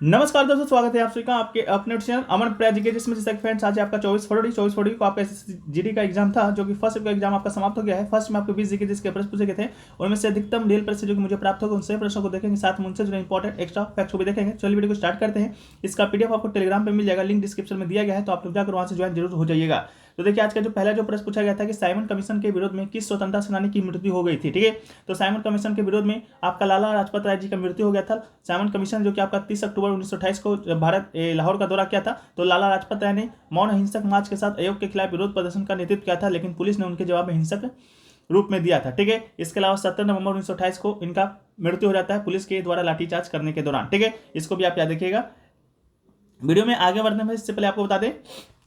नमस्कार दोस्तों, स्वागत है आप सभी का आपके अपने चैनल अमन प्रयाज के, जिसमें जैसे फ्रेंड्स आज आपका 24 फरवरी को आपका जीडी का एग्जाम था, जो कि फर्स्ट का एग्जाम आपका समाप्त हो गया है। फर्स्ट में आपको 20 जीके जिसके प्रश्न पूछे गए थे, उनमें से अधिकतम रियल प्रश्न जो कि मुझे प्राप्त होगा, उन सभी प्रश्नों को देखेंगे, साथ में उनसे जो इंपॉर्टेंट एक्स्ट्रा फैक्ट्स को भी देखेंगे। चलिए वीडियो को स्टार्ट करते हैं। इसका पीडीएफ आपको टेलीग्राम पर मिल जाएगा, लिंक डिस्क्रिप्शन में दिया गया है, तो आप लोग जाकर वहां से ज्वाइन जरूर हो जाइएगा। तो देखिए, आज का जो पहला जो प्रश्न पूछा गया था कि साइमन कमीशन के विरोध में किस स्वतंत्रता सेनानी की मृत्यु हो गई थी। ठीक है, तो साइमन कमीशन के विरोध में आपका लाला लाजपत राय जी का मृत्यु हो गया था। साइमन कमीशन जो कि आपका 30 अक्टूबर 1928 को भारत लाहौर का दौरा किया था, तो लाला लाजपत राय ने मौन हिंसक मार्च के साथ आयोग के खिलाफ विरोध प्रदर्शन का नेतृत्व किया था, लेकिन पुलिस ने उनके जवाब में हिंसक रूप में दिया था। ठीक है, इसके अलावा 17 नवंबर 1928 को इनका मृत्यु हो जाता है पुलिस के द्वारा लाठीचार्ज करने के दौरान। ठीक है, इसको भी आप याद रखिएगा। वीडियो में आगे बढ़ने में इससे पहले आपको बता दें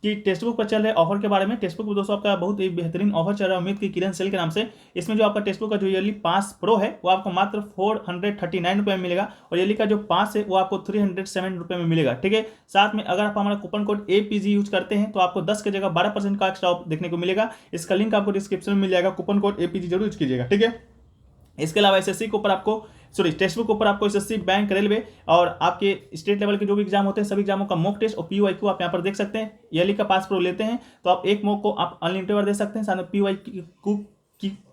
कि टेक्स्ट बुक पर चल रहे ऑफर के बारे में। टेक्स्ट बुक दोस्तों आपका बहुत ही बेहतरीन ऑफर चल रहा है उम्मीद की किरण सेल के नाम से। इसमें जो आपका टेक्स्ट बुक का जो ईयरली पास प्रो है वो आपको मात्र 439 रुपये में मिलेगा, और ईयरली का जो पास है वो आपको 307 रुपये में मिलेगा। ठीक है, साथ में अगर आप हमारा कूपन कोड APG यूज करते हैं तो आपको 10 की जगह 12% का एक्स्ट्रा ऑफ देखने को मिलेगा। इसका लिंक आपको डिस्क्रिप्शन में मिल जाएगा, कूपन कोड APG जरूर यूज कीजिएगा। ठीक है, इसके अलावा एसएससी के ऊपर आपको टेक्स्ट बुक के ऊपर आपको एसएससी, बैंक, रेलवे और आपके स्टेट लेवल के जो भी एग्जाम होते हैं सभी एग्जामों का मॉक टेस्ट और PYQ आप यहाँ पर देख सकते हैं। ईयरली का पास प्रो लेते हैं तो आप एक मॉक को आप अनलिमिटेड बार दे सकते हैं, साथ में PYQ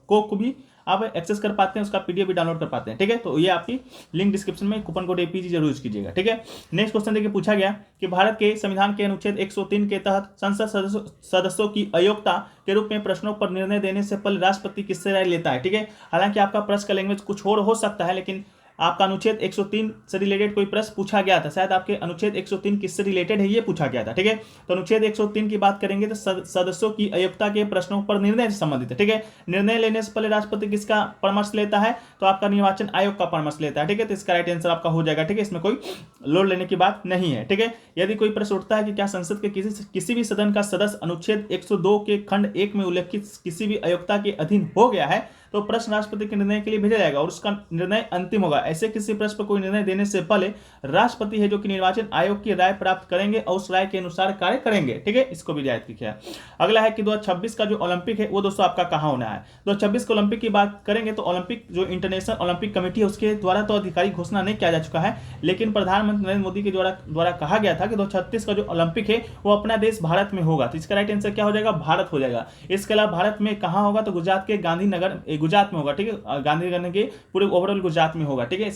को भी आप एक्सेस कर पाते हैं, उसका PDF भी डाउनलोड कर पाते हैं। ठीक है, तो ये आपकी लिंक डिस्क्रिप्शन में कूपन कोड APG जरूर यूज कीजिएगा। ठीक है, नेक्स्ट क्वेश्चन देखिए, पूछा गया कि भारत के संविधान के अनुच्छेद 103 के तहत संसद सदस्यों की अयोग्यता के रूप में प्रश्नों पर निर्णय देने से पहले राष्ट्रपति किससे राय लेता है। ठीक है, हालांकि आपका प्रश्न का लैंग्वेज कुछ और हो सकता है, लेकिन आपका अनुच्छेद 103 से रिलेटेड कोई प्रश्न पूछा गया था, शायद आपके अनुच्छेद 103 किससे रिलेटेड है ये पूछा गया था। ठीक है, तो अनुच्छेद 103 की बात करेंगे तो सदस्यों की अयोग्यता के प्रश्नों पर निर्णय से संबंधित है। ठीक है, निर्णय लेने से पहले राष्ट्रपति किसका परामर्श लेता है, तो आपका निर्वाचन आयोग का परामर्श लेता है। ठीक है, तो इसका राइट आंसर आपका हो जाएगा। ठीक है, इसमें कोई लोड लेने की बात नहीं है। ठीक है, यदि कोई प्रश्न उठता है कि क्या संसद के किसी भी सदन का सदस्य अनुच्छेद 102 के खंड 1 में उल्लेखित किसी भी अयोग्यता के अधीन हो गया है, तो प्रश्न राष्ट्रपति के निर्णय के लिए भेजा जाएगा और उसका निर्णय अंतिम होगा। ऐसे किसी प्रश्न पर कोई निर्णय देने से पहले राष्ट्रपति है जो कि निर्वाचन आयोग की राय प्राप्त करेंगे और उस राय के अनुसार कार्य करेंगे। ठीक है, इसको भी याद रखिए। अगला है कि 2026 का जो ओलंपिक है वो दोस्तों आपका कहाँ होना है। 2026 के ओलंपिक की बात करेंगे तो ओलंपिक जो इंटरनेशनल ओलंपिक कमेटी है उसके द्वारा तो आधिकारिक घोषणा नहीं किया जा चुका है, लेकिन प्रधानमंत्री नरेंद्र मोदी के द्वारा कहा गया था कि 2036 का जो ओलंपिक है वो अपना देश भारत में होगा। तो इसका राइट आंसर क्या हो जाएगा, भारत हो जाएगा। इसके अलावा भारत में कहाँ होगा, तो गुजरात के गांधीनगर, गुजरात में होगा। ठीक है, गांधीनगर के पूरे ओवरऑल गुजरात में होगा। ठीक है,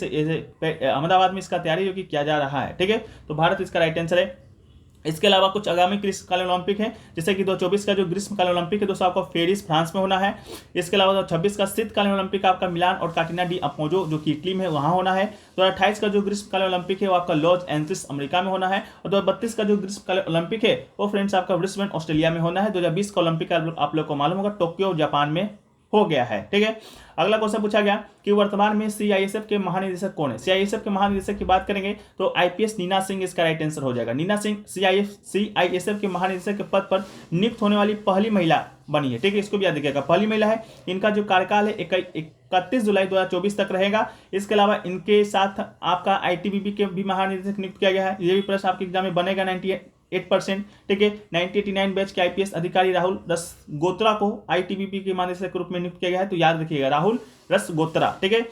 अहमदाबाद में इसका तैयारी जो कि किया जा रहा है। ठीक है, तो भारत इसका राइट आंसर है। इसके अलावा कुछ आगामी ग्रीष्मकालीन ओलंपिक है, जैसे कि 2024 का जो ग्रीष्मकालीन ओलंपिक है दोस्तों आपका पेरिस फ्रांस में होना है। इसके अलावा 2026 का शीतकालीन ओलंपिक आपका मिलान और काटिना डी अपोजो जो कि इटली में वहां होना है। 2028 का जो ग्रीष्मकालीन ओलंपिक है वो आपका लॉस एंजिल्स अमेरिका में होना है, और 2032 का जो ग्रीष्मकालीन ओलंपिक है वो फ्रेंड्स आपका ब्रिस्बेन ऑस्ट्रेलिया में होना है। 2020 का ओलंपिक आप लोग को मालूम होगा टोक्यो जापान में हो गया है। ठीक है, अगला क्वेश्चन पूछा गया कि वर्तमान में CISF के महानिदेशक कौन है। CISF के महानिदेशक की बात करेंगे तो IPS नीना सिंह इसका राइट आंसर हो जाएगा। नीना सिंह CISF के महानिदेशक के पद पर नियुक्त होने वाली पहली महिला बनी है। ठीक है, इसको भी याद रखिएगा, पहली महिला है। इनका जो कार्यकाल है 31 जुलाई 2024 तक रहेगा। इसके अलावा इनके साथ आपका ITBP के भी महानिदेशक नियुक्त किया गया है। ये भी प्रश्न आपके एग्जाम में बनेगा 98%। ठीक है, 1989 बैच के IPS अधिकारी राहुल रसगोत्रा को ITBP के महानिदेशक के रूप में नियुक्त किया गया है, तो याद रखिएगा राहुल रसगोत्रा। ठीक है,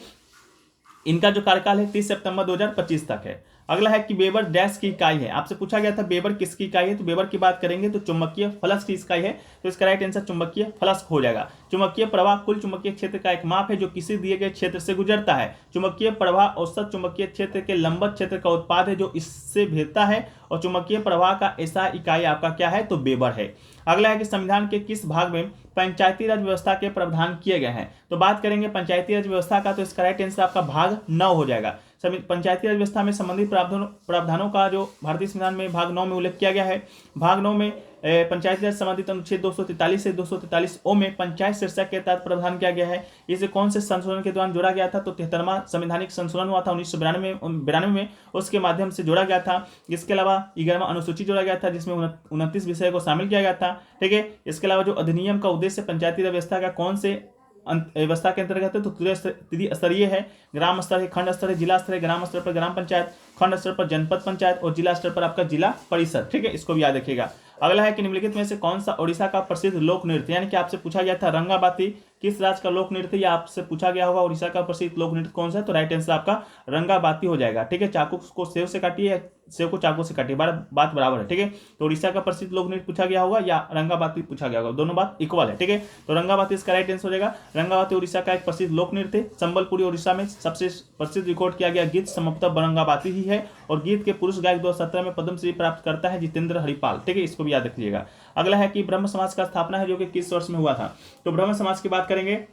इनका जो कार्यकाल है 30 सितंबर 2025 तक है। अगला है कि वेबर डैश की इकाई है। आपसे पूछा गया था वेबर किसकी इकाई है, तो वेबर की बात करेंगे तो चुंबकीय फ्लक्स की इकाई है, तो इसका राइट आंसर चुंबकीय फ्लक्स हो जाएगा। चुंबकीय प्रवाह कुल चुंबकीय क्षेत्र का एक माप है जो किसी दिए गए क्षेत्र से गुजरता है। चुंबकीय प्रवाह औसत चुंबकीय क्षेत्र के लंबवत क्षेत्र का उत्पाद है जो इससे भेदता है, और चुंबकीय प्रवाह का ऐसा इकाई आपका क्या है, तो वेबर है। अगला है कि संविधान के किस भाग में पंचायती राज व्यवस्था के प्रावधान किए गए हैं, तो बात करेंगे पंचायती राज व्यवस्था का, तो इसका राइट आंसर आपका भाग 9 हो जाएगा। पंचायती राज व्यवस्था में संबंधित प्रावधानों का जो भारतीय संविधान में भाग 9 में उल्लेख किया गया है। भाग 9 में पंचायती राज संबंधित अनुच्छेद 243 से 243 में पंचायत शीर्षक के तहत प्रावधान किया गया है। इसे कौन से संशोधन के दौरान जोड़ा गया था, तो 73वां संवैधानिक संशोधन हुआ था 1992 में, उसके माध्यम से जोड़ा गया था। इसके अलावा 11वां अनुसूची जोड़ा गया था जिसमें 29 विषय को शामिल किया गया था। ठीक है, इसके अलावा जो अधिनियम का उद्देश्य पंचायती राज व्यवस्था का कौन से व्यवस्था के अंतर्गत है, तो त्रिस्तरीय है। ग्राम स्तर है, खंड स्तर है, जिला स्तर है। ग्राम स्तर पर ग्राम पंचायत, खंड स्तर पर जनपद पंचायत और जिला स्तर पर आपका जिला परिषद। ठीक है, इसको भी याद रखिएगा। अगला है कि निम्नलिखित में से कौन सा ओडिशा का प्रसिद्ध लोक नृत्य, यानी कि आपसे पूछा गया था रंगाबाती किस राज्य का लोक नृत्य, या आपसे पूछा गया होगा उड़ीसा का प्रसिद्ध लोक नृत्य कौन सा है, तो राइट आंसर आपका रंगाबाती हो जाएगा। ठीक है, चाकू को सेव से काटिए या सेव को चाकू से काटिए, बात बराबर है। ठीक है, तो उड़ीसा का प्रसिद्ध लोक नृत्य पूछा गया होगा या रंगाबाती पूछा गया होगा, दोनों बात इक्वल है। ठीक है, तो रंगाबाती इसका राइट आंसर हो जाएगा। रंगाबाती उड़ीसा का एक प्रसिद्ध लोक नृत्य, संबलपुरी उड़ीसा में सबसे प्रसिद्ध रिकॉर्ड किया गया गीत संभवतः रंगाबाती ही है, और गीत के पुरुष गायक 2017 में पद्मश्री प्राप्त करता है जितेंद्र हरिपाल। ठीक है, इसको भी याद रखिएगा। अगला है कि ब्रह्म समाज का स्थापना है जो कि किस वर्ष में हुआ था, तो ब्रह्म समाज की बात करेंगे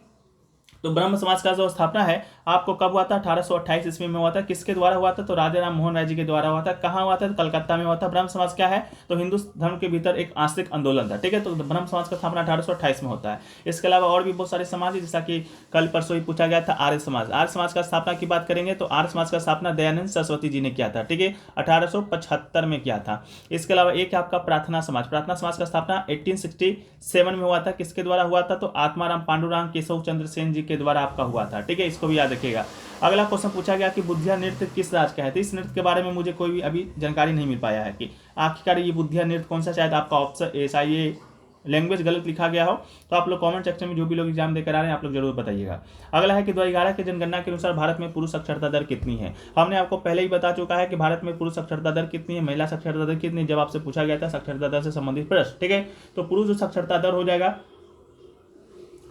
तो ब्रह्म समाज का जो स्थापना है आपको कब हुआ था, 1828 ईस्वी में हुआ था। किसके द्वारा हुआ था, तो राजा राम मोहन राय जी के द्वारा हुआ था। कहाँ हुआ था, तो कलकत्ता में हुआ था। ब्रह्म समाज क्या है, तो हिंदू धर्म के भीतर एक आस्तिक आंदोलन था। ठीक है, तो ब्रह्म समाज का स्थापना 1828 में होता है। इसके अलावा और भी बहुत सारे समाज है, जैसा कि कल परसों ही पूछा गया था आर्य समाज। आर्य समाज का स्थापना की बात करेंगे तो आर्य समाज का स्थापना दयानंद सरस्वती जी ने किया था। ठीक है, 1875 में किया था। इसके अलावा एक आपका प्रार्थना समाज। प्रार्थना समाज का स्थापना 1867 में हुआ था। किसके द्वारा हुआ था, तो आत्माराम पांडुरंग केशव चंद्र सेन जी के द्वारा आपका हुआ था। ठीक है, इसको भी याद रखिएगा। अगला क्वेश्चन पूछा गया कि बुद्धिया नृत्य किस राज्य का है, तो इस नृत्य के बारे में मुझे कोई भी अभी जानकारी नहीं मिल पाया है कि आखिरकार ये बुद्धिया नृत्य कौन सा। शायद आपका ऑप्शन ऐसा ये लैंग्वेज गलत लिखा गया हो, तो आप लोग कमेंट सेक्शन में जो भी लोग एग्जाम देकर आ रहे हैं आप लोग जरूर बताइएगा। अगला है कि 2011 की जनगणना के अनुसार भारत में पुरुष साक्षरता दर कितनी है। हमने आपको पहले ही बता चुका है कि भारत में पुरुष साक्षरता दर कितनी है, महिला साक्षरता दर कितनी है, जब आपसे पूछा गया था साक्षरता दर से संबंधित प्रश्न। ठीक है, तो पुरुष जो साक्षरता दर हो जाएगा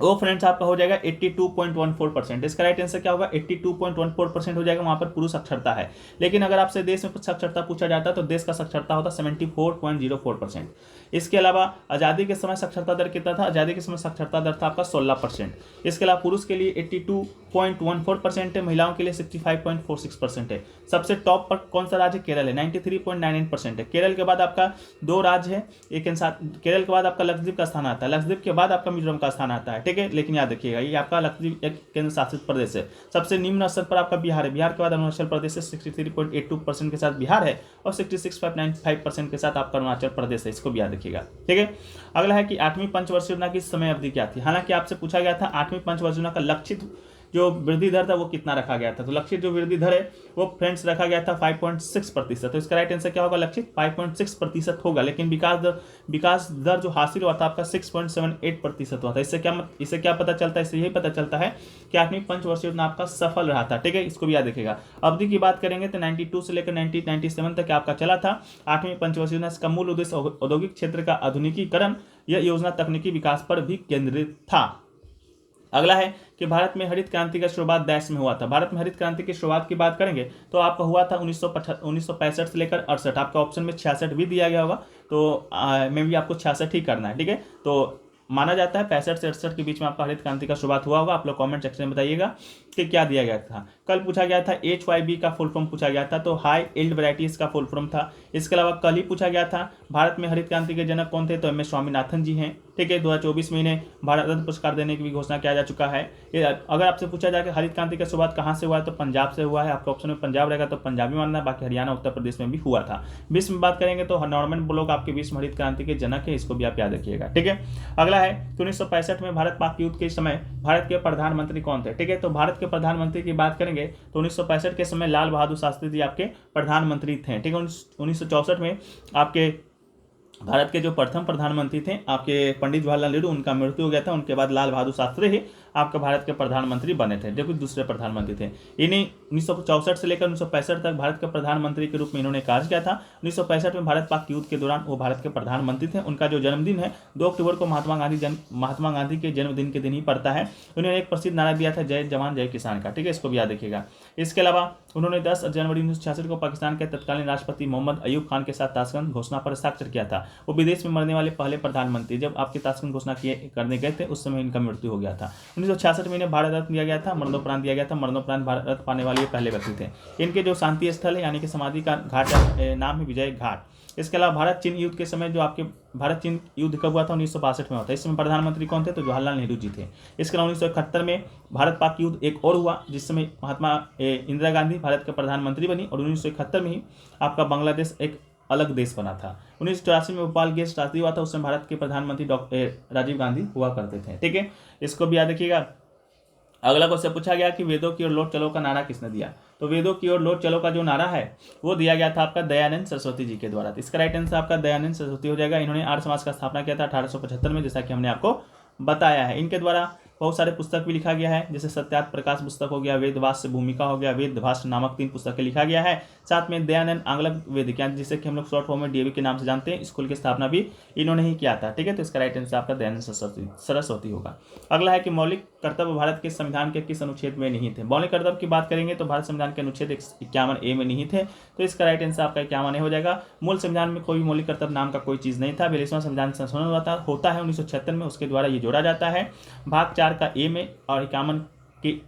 वो फ्रेंड्स आपका हो जाएगा 82.14%। इसका राइट आंसर क्या होगा, 82.14% हो जाएगा, वहां पर पुरुष साक्षरता है। लेकिन अगर आपसे देश में साक्षरता पूछा जाता है तो देश का साक्षरता होता 74.04%। इसके अलावा आज़ादी के समय साक्षरता दर कितना था, आज़ादी के समय साक्षरता दर था आपका 16%। इसके अलावा पुरुष के लिए 82.14% है, महिलाओं के लिए 65.46% है। सबसे टॉप पर कौन सा राज्य, केरल है, 93.99% है। केरल के बाद आपका दो राज्य है, एक केरल के बाद आपका लक्षद्वीप का स्थान आता है, लक्षद्वीप के बाद आपका मिजोरम का स्थान आता है। ठीक है, लेकिन याद रखिएगा ये आपका लक्षद्वीप एक केंद्र शासित प्रदेश है। सबसे निम्न स्तर पर आपका बिहार है, बिहार के बाद अरुणाचल प्रदेश है, 63.82% के साथ बिहार है, और 66.95% के साथ आपका अरुणाचल प्रदेश है। इसको भी याद रखिएगा। ठीक है, अगला है कि 8वीं पंचवर्षीय योजना की समय अवधि क्या थी। हालांकि आपसे पूछा गया था 8वीं पंचवर्षीय योजना का लक्षित जो वृद्धि दर था वो कितना रखा गया था, तो लक्षित जो वृद्धि दर है वो फ्रेंड्स रखा गया था 5.6%। तो इसका राइट आंसर क्या होगा, लक्षित 5.6% होगा, लेकिन विकास दर जो हासिल हुआ था आपका 6.78% हुआ था। इससे क्या पता चलता है, इससे यही पता चलता है कि 8वीं पंचवर्षीय योजना आपका सफल रहा था। ठीक है, इसको भी याद रखिएगा। अवधि की बात करेंगे तो 92 से लेकर 1997 तक आपका चला था 8वीं पंचवर्षीय योजना। इसका मूल उद्देश्य औद्योगिक क्षेत्र का आधुनिकीकरण, यह योजना तकनीकी विकास पर भी केंद्रित था। अगला है कि भारत में हरित क्रांति का शुरुआत देश में हुआ था। भारत में हरित क्रांति की शुरुआत की बात करेंगे तो आपका हुआ था 1965 से लेकर 68। आपका ऑप्शन में 66 भी दिया गया होगा, तो मैं भी आपको 66 ही करना है। ठीक है, तो माना जाता है 65 से 68 के बीच में आपका हरित क्रांति का शुरुआत हुआ होगा। आप लोग कमेंट सेक्शन में बताइएगा कि क्या दिया गया था। कल पूछा गया था HYB का फुल फॉर्म पूछा गया था, तो हाई यील्ड वैरायटीज का फुल फॉर्म था। इसके अलावा कल ही पूछा गया था भारत में हरित क्रांति के जनक कौन थे, तो MS स्वामीनाथन जी हैं। ठीक है, 2024 में इन्हें भारत रत्न पुरस्कार देने की भी घोषणा किया जा चुका है। अगर आपसे पूछा जाए कि हरित क्रांति की शुरुआत कहाँ से हुआ है, तो पंजाब से हुआ है। आपका ऑप्शन में पंजाब रहेगा तो पंजाबी मानना है, बाकी हरियाणा उत्तर प्रदेश में भी हुआ था। विश्व में बात करेंगे तो नॉर्मन ब्लॉक आपके विश्व हरित क्रांति के जनक है, इसको भी आप याद रखिएगा। ठीक है, अगला है 1965 में भारत पाक युद्ध के समय भारत के प्रधानमंत्री कौन थे। ठीक है, तो भारत के प्रधानमंत्री की बात करेंगे तो 1965 के समय लाल बहादुर शास्त्री जी आपके प्रधानमंत्री थे। ठीक है, 1964 में आपके भारत के जो प्रथम प्रधानमंत्री थे आपके पंडित जवाहरलाल नेहरू, उनका मृत्यु हो गया था। उनके बाद लाल बहादुर शास्त्री ही आपके भारत के प्रधानमंत्री बने थे, जो कि दूसरे प्रधानमंत्री थे। इन्हीं 1964 से लेकर 1965 तक भारत के प्रधानमंत्री के रूप में इन्होंने कार्य किया था। 1965 में भारत पाक युद्ध के दौरान वो भारत के प्रधानमंत्री थे। उनका जो जन्मदिन है 2 अक्टूबर को महात्मा गांधी के जन्मदिन के दिन ही पड़ता है। उन्होंने एक प्रसिद्ध नारा दिया था, जय जवान जय किसान का। ठीक है, इसको भी याद रखिएगा। इसके अलावा उन्होंने 10 जनवरी 1966 को पाकिस्तान के तत्कालीन राष्ट्रपति मोहम्मद अयूब खान के साथ ताशकंद घोषणा पर हस्ताक्षर किया था। वो विदेश में मरने वाले पहले प्रधानमंत्री, जब आपके ताशकंद घोषणा करने गए थे उस समय इनका मृत्यु हो गया था। 1966 में इन्हें भारत रत्न दिया गया था, मरणोपरांत दिया गया था। मरणोपरांत भारत रत्न पाने वाले पहले व्यक्ति थे। इनके जो शांति स्थल है यानी कि समाधि का घाट नाम है विजय घाट। इसके अलावा भारत चीन युद्ध के समय जो आपके भारत चीन युद्ध कब हुआ था, 1962 में हुआ था। इस समय प्रधानमंत्री कौन थे, तो जवाहरलाल नेहरू जी थे। इसके अलावा 1971 में भारत पाक युद्ध एक और हुआ, जिस समय महात्मा इंदिरा गांधी भारत के प्रधानमंत्री बनी, और 1971 में ही आपका बांग्लादेश एक अलग देश बना था। 1984 में भोपाल गैस त्रासदी हुआ था, उस समय भारत के प्रधानमंत्री डॉक्टर राजीव गांधी हुआ करते थे। ठीक है, इसको भी याद रखिएगा। अगला क्वेश्चन पूछा गया कि वेदों की ओर लौट चलो का नारा किसने दिया, तो वेदों की ओर लौट चलो का जो नारा है वो दिया गया था आपका दयानंद सरस्वती जी के द्वारा। इसका राइट आंसर आपका दयानंद सरस्वती हो जाएगा। इन्होंने आर्य समाज का स्थापना किया था 1875 में, जैसा कि हमने आपको बताया है। इनके द्वारा बहुत सारे पुस्तक भी लिखा गया है, जैसे सत्यार्थ प्रकाश पुस्तक हो गया, वेदवास्य भूमिका हो गया, वेद भाष्य नामक 3 पुस्तकें लिखा गया है। साथ में दयानंद आंग्लक वेदिक जिसे कि हम लोग शॉर्ट फॉर्म में DAV के नाम से जानते हैं, स्कूल की स्थापना भी इन्होंने ही किया था। ठीक है, तो इसका राइट आंसर आपका दयानंद सरस्वती होगा। अगला है कि मौलिक कर्तव्य भारत के संविधान के किस अनुच्छेद में नहीं थे। मौलिक कर्तव्य की बात करेंगे तो भारत संविधान के अनुच्छेद 51A में नहीं थे, तो इसका राइट आंसर आपका 51A हो जाएगा। मूल संविधान में कोई मौलिक कर्तव्य नाम का कोई चीज नहीं था। 42वां संविधान संशोधन होता है 1976 में, उसके द्वारा ये जोड़ा जाता है। भाग 4 का A में और 51 की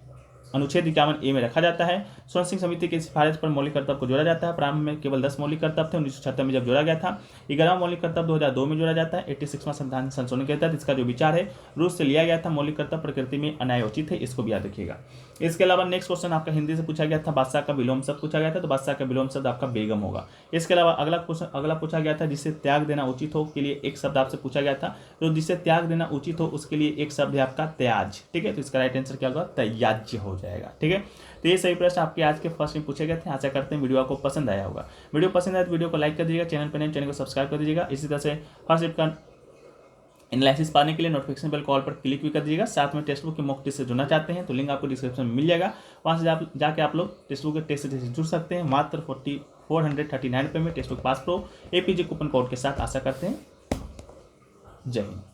अनुच्छेद 51A में रखा जाता है। स्वर्ण सिंह समिति की सिफारिश पर मौलिक कर्तव्य को जोड़ा जाता है। प्रारंभ में केवल 10 मौलिक कर्तव्य थे, 1976 में जब जोड़ा गया था। 11वां मौलिक कर्तव्य 2002 में जोड़ा जाता है। 86वां संविधान संशोधन के तहत इसका जो विचार है रूस से लिया गया था। मौलिक कर्तव्य प्रकृति में अन्यायोचित है, इसको भी याद रखिएगा। इसके अलावा नेक्स्ट क्वेश्चन आपका हिंदी से पूछा गया था, बादशाह का विलोम शब्द पूछा गया था, तो बादशाह का विलोम शब्द आपका बेगम होगा। इसके अलावा अगला पूछा गया था जिससे त्याग देना उचित हो के लिए एक शब्द आपसे पूछा गया था, तो जिससे त्याग देना उचित हो उसके लिए एक शब्द है आपका त्याज। ठीक है, तो इसका राइट आंसर क्या होगा, त्याज्य हो जाएगा। ठीक है, तो ये सही प्रश्न आपके आज के फर्स्ट में पूछे गए थे। आशा करते हैं वीडियो आपको पसंद आया होगा। वीडियो पसंद आया तो वीडियो को लाइक कर दीजिएगा, चैनल पर नए चैनल को सब्सक्राइब कर दीजिएगा। इसी तरह से फर्स्ट शिफ्ट का एनालिसिस पाने के लिए नोटिफिकेशन बेल कॉल पर क्लिक भी कर दीजिएगा। साथ में टेक्स्ट बुक के मॉक टेस्ट से जुड़ना चाहते हैं तो लिंक आपको डिस्क्रिप्शन में मिल जाएगा, वहाँ से जाके आप लोग टेक्स्ट बुक के टेस्ट से जुड़ सकते हैं। मात्र 439 रुपये में text book pass pro APJ coupon code के साथ। आशा करते हैं। जय हिंद।